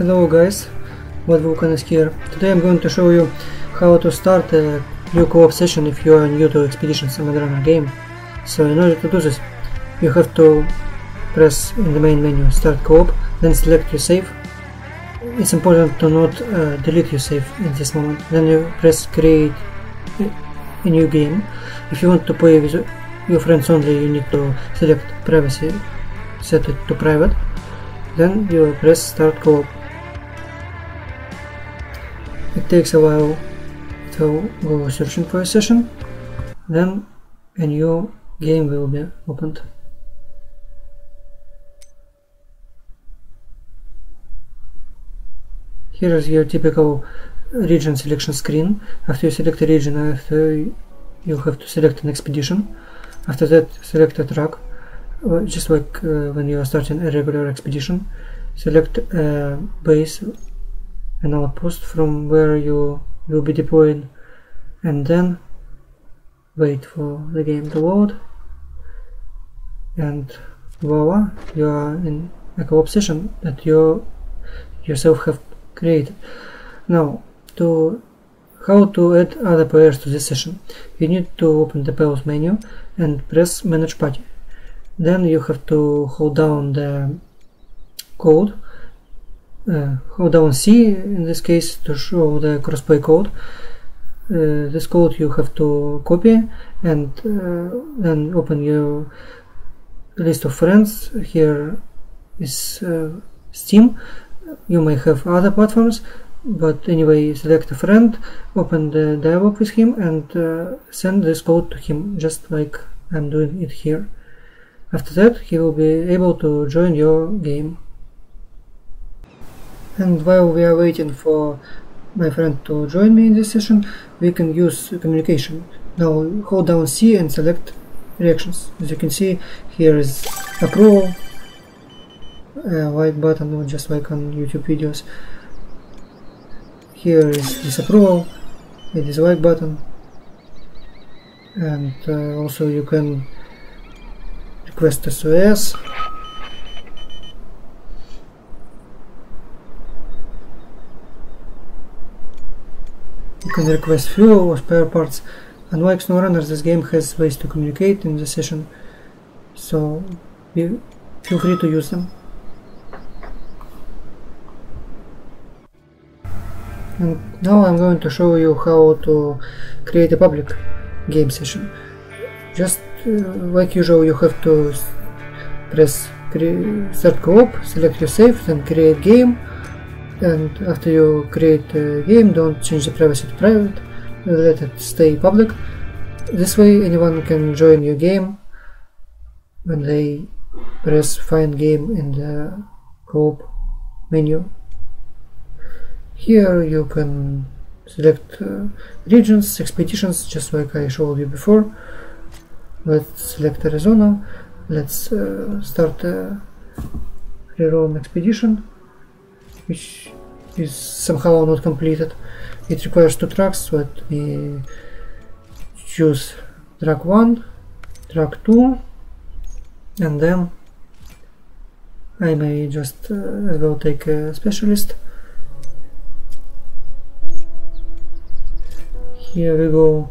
Hello guys, MudRunner is here. Today I'm going to show you how to start a new co-op session if you are new to Expeditions A MudRunner Game. So in order to do this, you have to press in the main menu Start Co-op, then select your save. It's important to not delete your save in this moment. Then you press Create a new game. If you want to play with your friends only, you need to select Privacy, set it to private. Then you press Start Co-op. It takes a while to go searching for a session, then a new game will be opened. Here is your typical region selection screen. After you select a region, you have to select an expedition. After that, select a track, just like when you are starting a regular expedition. Select a base, an outpost from where you will be deploying, and then wait for the game to load, and voila, you are in a co-op session that you yourself have created. Now, how to add other players to this session, you need to open the pause menu and press Manage Party. Then you have to hold down the code, hold down C in this case to show the crossplay code. This code you have to copy and then open your list of friends. Here is Steam. You may have other platforms, but anyway, select a friend, open the dialog with him, and send this code to him, just like I'm doing it here. After that, he will be able to join your game. And while we are waiting for my friend to join me in this session, we can use communication. Now hold down C and select reactions. As you can see, here is approval, like button, just like on YouTube videos. Here is disapproval, a dislike button, and also you can request SOS. You can request fuel or spare parts. Unlike SnowRunner, this game has ways to communicate in the session, so feel free to use them. And now I'm going to show you how to create a public game session. Just like usual, you have to press Start Co-op, select your save, then create game. And after you create a game, don't change the privacy to private, let it stay public. This way anyone can join your game when they press Find Game in the co-op menu. Here you can select regions, expeditions, just like I showed you before. Let's select Arizona. Let's start a reroam expedition, which is somehow not completed. It requires 2 tracks. Let me choose track 1, track 2, and then I may just as well take a specialist. Here we go.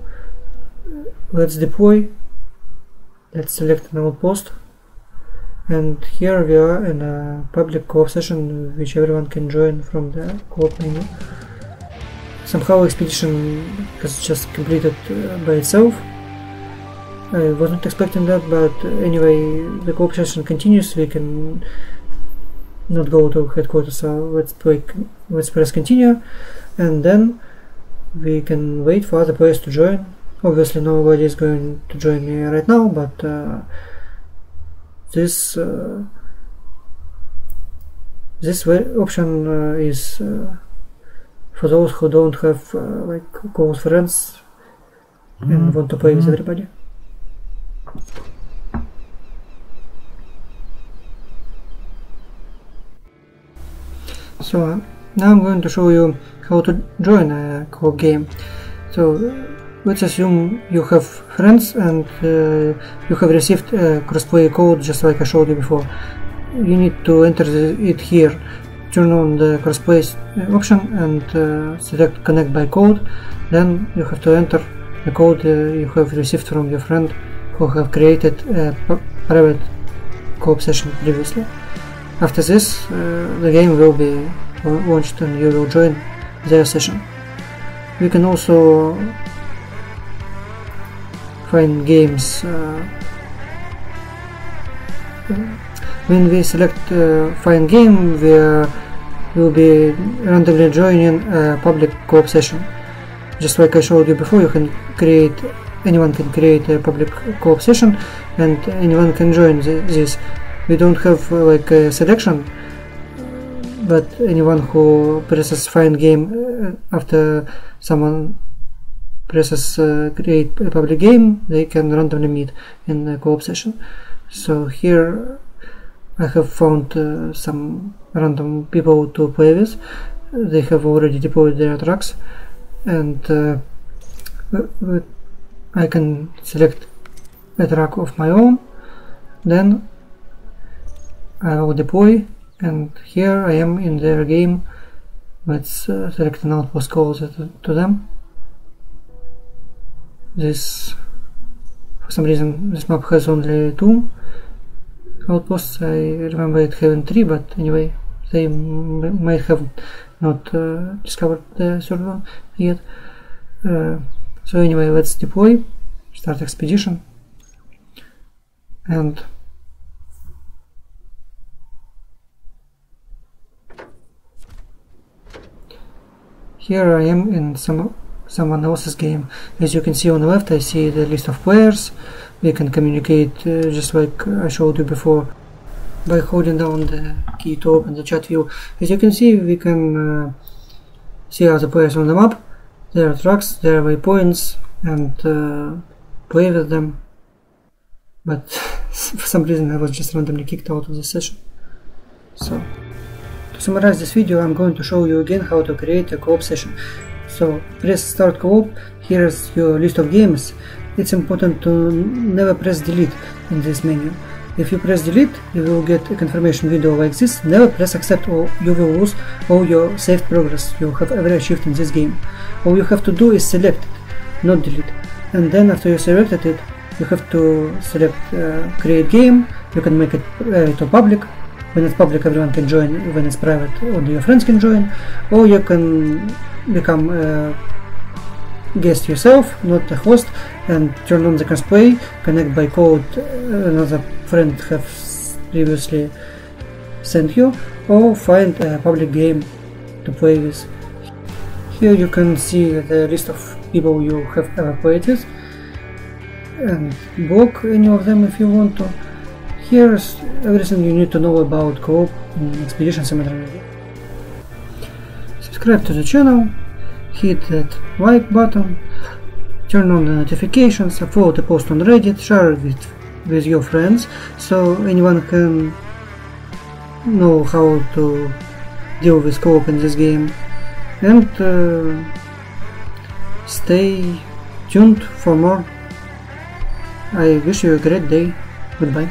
Let's deploy. Let's select an outpost. And here we are in a public co-op session which everyone can join from the co-op menu. Somehow expedition has just completed by itself. I wasn't expecting that, but anyway, the co-op session continues. We can not go to headquarters, so let's press continue, and then we can wait for other players to join. Obviously nobody is going to join me right now, but this option is for those who don't have like close friends and want to play with everybody. So now I'm going to show you how to join a co-op game. So let's assume you have friends and you have received a crossplay code just like I showed you before. You need to enter it here turn on the crossplay option and select connect by code. Then you have to enter the code you have received from your friend who have created a private co-op session previously. After this, the game will be launched and you will join their session. We can also find games. When we select find game, we will be randomly joining a public co-op session. Just like I showed you before, anyone can create a public co-op session and anyone can join this. We don't have like a selection, but anyone who presses find game after someone presses create a public game, they can randomly meet in a co-op session. So here I have found some random people to play with. They have already deployed their trucks, and I can select a truck of my own. Then I will deploy, and here I am in their game. Let's select an outpost closer to them. For some reason, this map has only 2 outposts. I remember it having 3, but anyway, they might have not discovered the third one yet. So anyway, let's deploy, start expedition, and here I am in someone else's game. As you can see on the left, I see the list of players. We can communicate just like I showed you before by holding down the key to open the chat view. As you can see, we can see other players on the map, their trucks, their waypoints, and play with them. But for some reason I was just randomly kicked out of the session. So to summarize this video, I'm going to show you again how to create a co-op session. So press start co-op. Here's your list of games. It's important to never press delete in this menu. If you press delete, you will get a confirmation video like this. Never press accept or you will lose all your saved progress you have ever achieved in this game. All you have to do is select it, not delete. And then after you selected it, you have to select create game. You can make it private or public. When it's public, everyone can join. When it's private, only your friends can join. Or you can become a guest yourself, not a host, and turn on the crossplay, connect by code another friend has previously sent you, or find a public game to play with. Here you can see the list of people you have ever played with, and block any of them if you want to. Here's everything you need to know about co-op in Expedition A MudRunner Game. Subscribe to the channel, hit that like button, turn on the notifications, upload the post on Reddit, share it with your friends so anyone can know how to deal with co-op in this game, and stay tuned for more. I wish you a great day. Goodbye.